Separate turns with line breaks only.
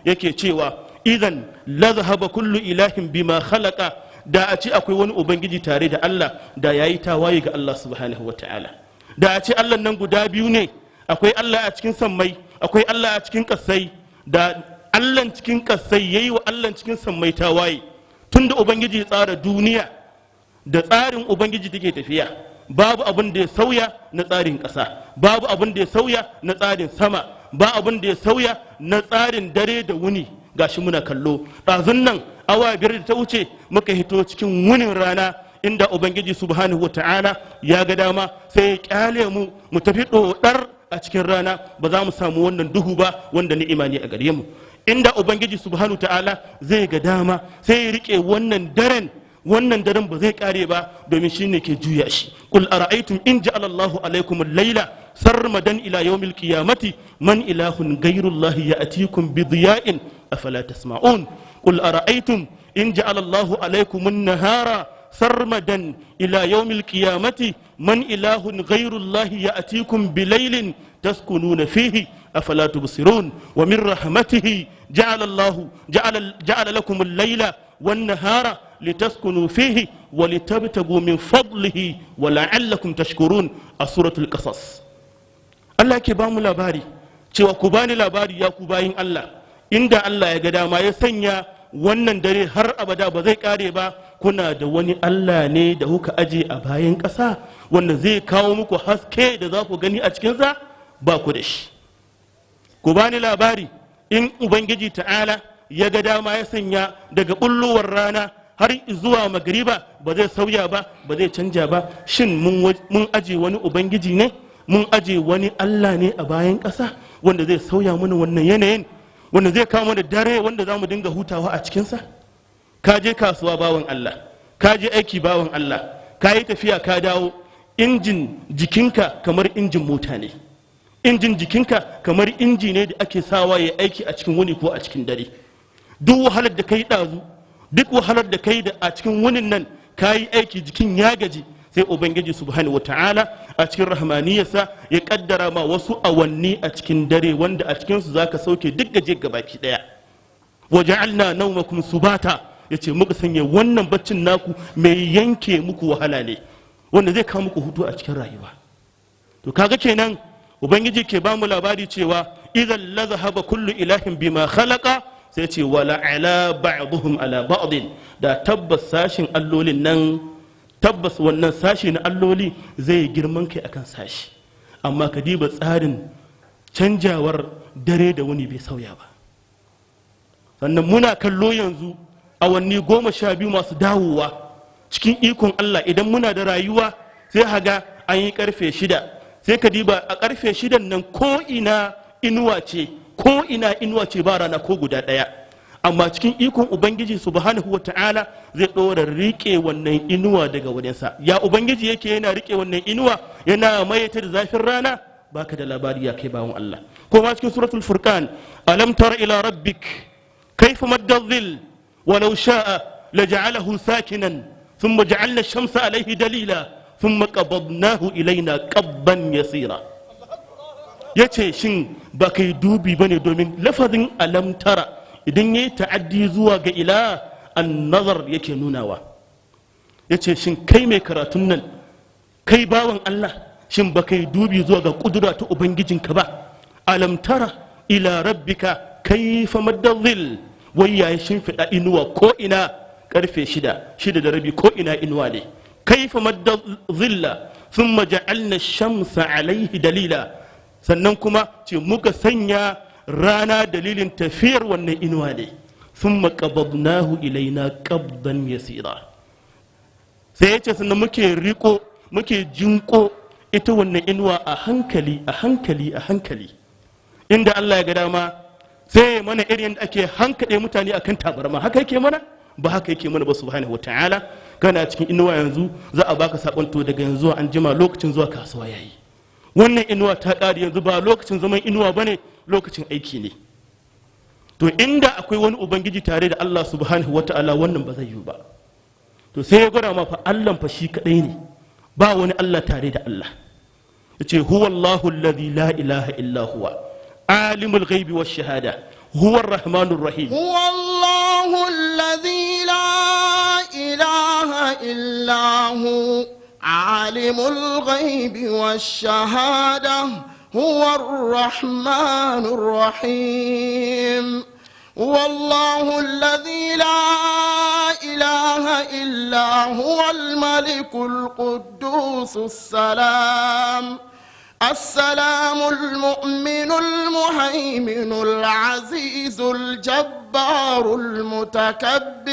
yake cewa idan la zahaba kullu ilahin bima khalaqa, da a ce akwai wani ubangiji tare da Allah da yayi tawaye ga Allah subhanahu wataala. Da a ce Allah nan guda biyu ne, akwai Allah a cikin sammai, akwai Allah a cikin kasai, da Allah cikin kasai yayi wa Allah cikin sammai tawaye. Tunda ubangiji ya tsara duniya da tsarin ubangiji take tafiya, babu abin da ya sauya na tsarin ƙasa, babu abin da ya sauya na tsarin sama, ba abin da ya sauya na tsarin dare da wuni. Gashi muna kallo ɗazun nan awa 5 da ta wuce muka hito cikin wunin rana, inda ubangiji subhanahu wata'ala ya ga dama sai ya kyale mu tafi ɗoɗar a cikin rana, ba za mu samu wannan duhu ba wanda ni'ima ne a gare mu. Inda ubangiji subhanahu ta'ala zai ga dama sai ya rike wannan daren ba zai kare ba, domin shine ke juya shi. Qul ara'aytum in ja'ala Allahu alaykum al-layla sarmadan ila yawmil qiyamati man ilahun ghayru Allah ya'tikum bi diya'in afala tasma'un. Qul ara'aytum in ja'ala Allahu alaykum an-nahara sarmadan ila yawmil qiyamati man ilahun ghayru Allah ya'tikum bi laylin taskununa fihi afala tubsirun. Wa min rahmatihi ja'ala lakum al-layla wan-nahara litaskunu fihi wa litabtagu min fadlihi wa la'allakum tashkurun. A suratul qasas Allah ke ba mu labari cewa ku bani labari ya ku bayin Allah, inda Allah ya ga dama ya sanya wannan dare har abada ba zai kare ba, kuna da wani Allah ne da kuka aje a bayan ƙasa wanda zai kawo muku haske da za ku gani a cikinsa? Ba ku da shi. Ku bani labari in ubangiji ta'ala ya ga dama ya sanya daga bullowar rana har zuwa magriba ba zai sauya ba, ba zai canja ba, shin mun aje wani ubangiji ne, mun aje wani Allah ne a bayan ƙasa wanda zai sauya mana wannan yanayin, wanda zai kawo mana dare wanda za mu dinga hutawa a cikinsa? Ka je kasuwa bawan Allah, ka je aiki bawan Allah, ka yi tafiya ka dawo, injin jikinka kamar injin mota ne, injin jikinka kamar inji ne da ake sawa ya aiki a cikin wuni ko a cikin dare. Duk wahalar da kai ɗazu, duk wahalar da kai da a cikin wunin nan ka yi aiki, jikin ya gaji, sai ubangiji subhanahu wata'ala a cikin rahmaniyarsa ya kaddara ma wasu awanni a cikin dare wanda a cikinsu za ka sauke duk gaje gabaki daya. Waja'alna nawmakum subata, yace muka sanya wannan baccin naku mai yanke muku wahala ne, wanda zai kawo muku hutu a cikin rayuwa. To kaga kenan ubangiji ke ba mu labari cewa idan la zahaba kullu ilahin bima khalaqa, sai ce wala ala ba'dhum ala ba'd, da tabbas sashin allolin nan, tabbas wannan sashi na alloli zai girman kai akan sashi, amma ka diba tsarin canjawar dare da wuni bai sauya ba. Sannan muna kallo yanzu awanni 12 masu dawowa cikin ikon Allah, idan muna da rayuwa sai haga an yi karfe 6, sai ka diba a karfe 6 nan ko ina inuwa ce ba rana ko guda ɗaya. Amma cikin ikon ubangiji subhanahu wata'ala zai ɗora riƙe wannan inuwa daga wajensa. Ya ubangiji yake yana riƙe wannan inuwa, yana mayata da zafin rana? Baka da labari ya kai bawon Allah. Kuma cikin suratul furqan, alam tara ila rabbik kayfa madda dhil walau sha'a laja'alahu sakinan thumma ja'alna ash-shamsa alayhi dalila thumma qabadnahu ilayna qabban yasira. Yace shin ba kai dubi bane, domin lafazin alam tara idan yayi ta'addi zuwa ga ila an-nazar yake nunawa. Yace shin kai mai karatun nan, kai bawan Allah, shin ba kai dubi zuwa ga kudura ta ubangijinka ba? Alam tara ila rabbika kayfa madda dhil, wai yayi shimfiɗa inuwa ko ina karfe 6:30 ko ina inuwa ne. Kayfa madda dhilla thumma ja'alna ash-shamsa alayhi dalila, sannan kuma ce muka sanya rana dalilin tafiyar wannan inuwa ne. Thumma qabadnahu ilaina qabdan yasira, sai yace sannan muke jinko ita wannan inuwa a hankali, inda Allah ya ga dama sai mana irin da ake hankade mutane akan tabarma. Haka yake mana? Ba haka yake mana ba subhanahu wataala. Kana cikin inuwa yanzu za a baka sakon to daga yanzu an jima lokacin zuwa kasuwa yayi, wannan inuwa ta ƙare yanzu, ba lokacin zaman inuwa bane, lokacin aiki ne. To inda akwai wani ubangiji tare da Allah subhanahu wataala wannan ba zai yi ba. To sai ya gwada ma fa Allah fa shi kadai ne, ba wani Allah tare da Allah. Yace huwa Allahu alladhi la ilaha illa huwa alimul ghaibi wash shahada هو الرحمن الرحيم.
هو الله الذي لا إله إلا هو عالم الغيب والشهادة هو الرحمن الرحيم. هو الله الذي لا إله إلا هو الملك القدوس السلام المؤمن المهيمن العزيز الجبار المتكبر